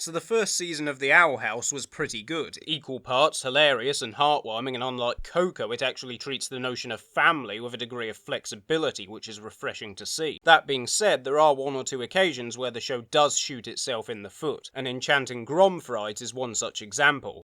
So the first season of The Owl House was pretty good, equal parts hilarious and heartwarming, and unlike Coco, it actually treats the notion of family with a degree of flexibility, which is refreshing to see. That being said, there are one or two occasions where the show does shoot itself in the foot, and Enchanting Grom Fright is one such example.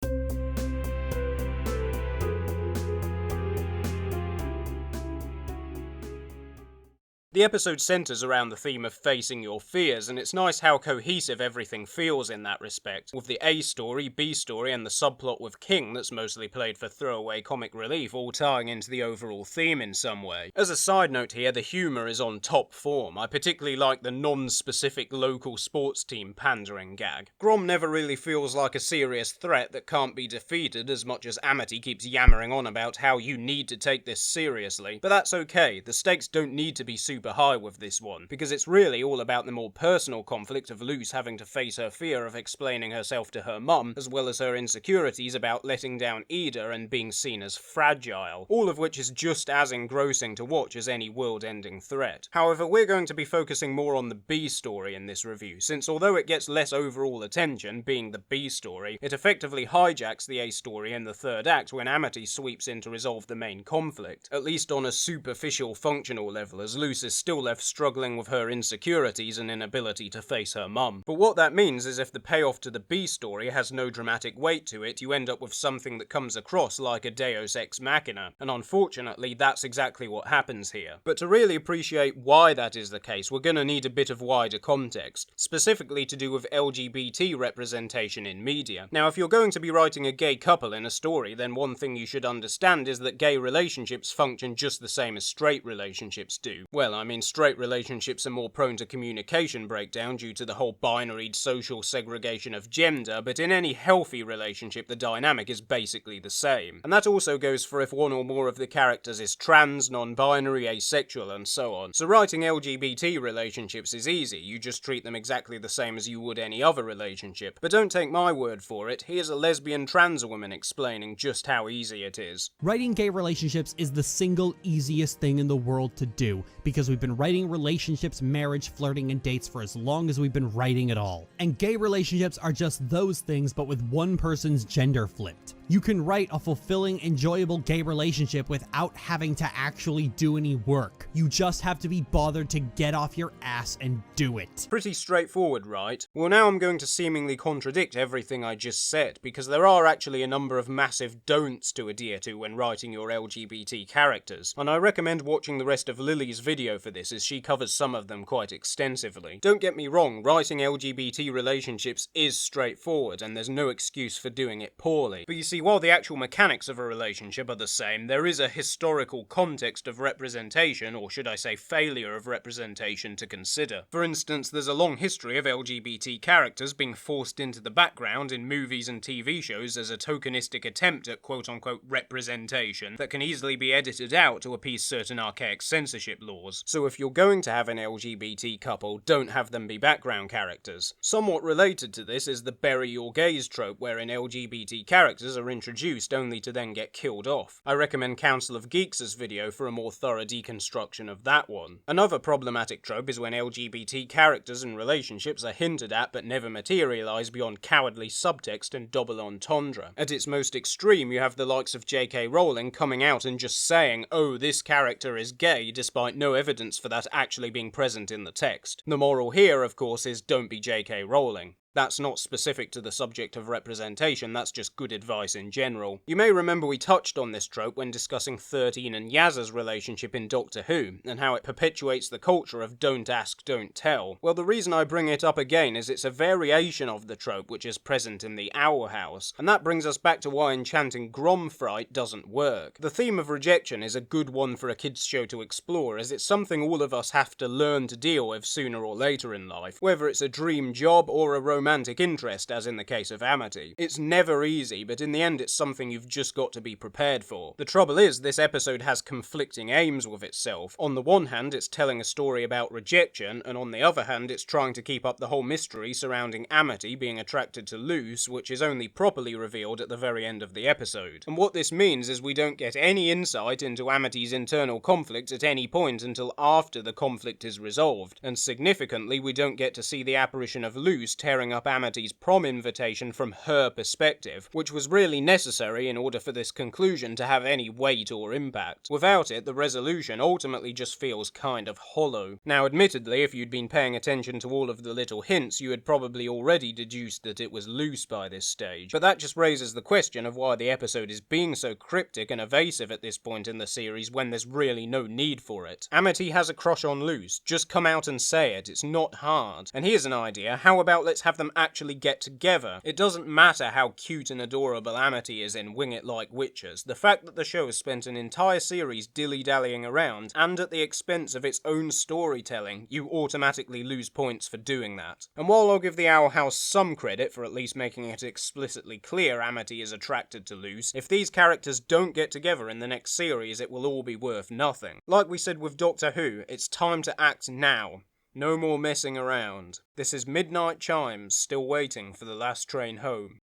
The episode centres around the theme of facing your fears, and it's nice how cohesive everything feels in that respect, with the A story, B story, and the subplot with King that's mostly played for throwaway comic relief all tying into the overall theme in some way. As a side note here, the humour is on top form. I particularly like the non-specific local sports team pandering gag. Grom never really feels like a serious threat that can't be defeated as much as Amity keeps yammering on about how you need to take this seriously, but that's okay, the stakes don't need to be super high with this one, because it's really all about the more personal conflict of Luce having to face her fear of explaining herself to her mum, as well as her insecurities about letting down Ida and being seen as fragile, all of which is just as engrossing to watch as any world-ending threat. However, we're going to be focusing more on the B story in this review, since although it gets less overall attention, being the B story, it effectively hijacks the A story in the third act when Amity sweeps in to resolve the main conflict, at least on a superficial functional level, as Luce is still left struggling with her insecurities and inability to face her mum. But what that means is if the payoff to the B story has no dramatic weight to it, you end up with something that comes across like a deus ex machina, and unfortunately that's exactly what happens here. But to really appreciate why that is the case, we're gonna need a bit of wider context, specifically to do with LGBT representation in media. Now, if you're going to be writing a gay couple in a story, then one thing you should understand is that gay relationships function just the same as straight relationships do. Well, I mean, straight relationships are more prone to communication breakdown due to the whole binaried social segregation of gender, but in any healthy relationship the dynamic is basically the same. And that also goes for if one or more of the characters is trans, non-binary, asexual, and so on. So writing LGBT relationships is easy, you just treat them exactly the same as you would any other relationship. But don't take my word for it, here's a lesbian trans woman explaining just how easy it is. Writing gay relationships is the single easiest thing in the world to do, because we've been writing relationships, marriage, flirting, and dates for as long as we've been writing at all. And gay relationships are just those things, but with one person's gender flipped. You can write a fulfilling, enjoyable gay relationship without having to actually do any work. You just have to be bothered to get off your ass and do it. Pretty straightforward, right? Well, now I'm going to seemingly contradict everything I just said, because there are actually a number of massive don'ts to adhere to when writing your LGBT characters, and I recommend watching the rest of Lily's video for this as she covers some of them quite extensively. Don't get me wrong, writing LGBT relationships is straightforward, and there's no excuse for doing it poorly. But you see, while the actual mechanics of a relationship are the same, there is a historical context of representation, or should I say failure of representation, to consider. For instance, there's a long history of LGBT characters being forced into the background in movies and TV shows as a tokenistic attempt at quote-unquote representation that can easily be edited out to appease certain archaic censorship laws. So if you're going to have an LGBT couple, don't have them be background characters. Somewhat related to this is the bury your gays trope, wherein LGBT characters are introduced only to then get killed off. I recommend Council of Geeks' video for a more thorough deconstruction of that one. Another problematic trope is when LGBT characters and relationships are hinted at but never materialise beyond cowardly subtext and double entendre. At its most extreme, you have the likes of J.K. Rowling coming out and just saying, oh, this character is gay, despite no evidence for that actually being present in the text. The moral here, of course, is don't be J.K. Rowling. That's not specific to the subject of representation, that's just good advice in general. You may remember we touched on this trope when discussing 13 and Yaz's relationship in Doctor Who, and how it perpetuates the culture of don't ask, don't tell. Well, the reason I bring it up again is it's a variation of the trope which is present in the Owl House, and that brings us back to why Enchanting Grom Fright doesn't work. The theme of rejection is a good one for a kids show to explore, as it's something all of us have to learn to deal with sooner or later in life, whether it's a dream job or a romantic interest, as in the case of Amity. It's never easy, but in the end it's something you've just got to be prepared for. The trouble is, this episode has conflicting aims with itself. On the one hand, it's telling a story about rejection, and on the other hand, it's trying to keep up the whole mystery surrounding Amity being attracted to Luce, which is only properly revealed at the very end of the episode. And what this means is we don't get any insight into Amity's internal conflict at any point until after the conflict is resolved, and significantly, we don't get to see the apparition of Luce tearing covering up Amity's prom invitation from her perspective, which was really necessary in order for this conclusion to have any weight or impact. Without it, the resolution ultimately just feels kind of hollow. Now, admittedly, if you'd been paying attention to all of the little hints, you had probably already deduced that it was loose by this stage, but that just raises the question of why the episode is being so cryptic and evasive at this point in the series when there's really no need for it. Amity has a crush on Luce, just come out and say it, it's not hard. And here's an idea, how about let's have them actually get together? It doesn't matter how cute and adorable Amity is in Wing It Like Witches, the fact that the show has spent an entire series dilly-dallying around, and at the expense of its own storytelling, you automatically lose points for doing that. And while I'll give the Owl House some credit for at least making it explicitly clear Amity is attracted to Luce, if these characters don't get together in the next series, it will all be worth nothing. Like we said with Doctor Who, it's time to act now. No more messing around. This is Midnight Chimes, still waiting for the last train home.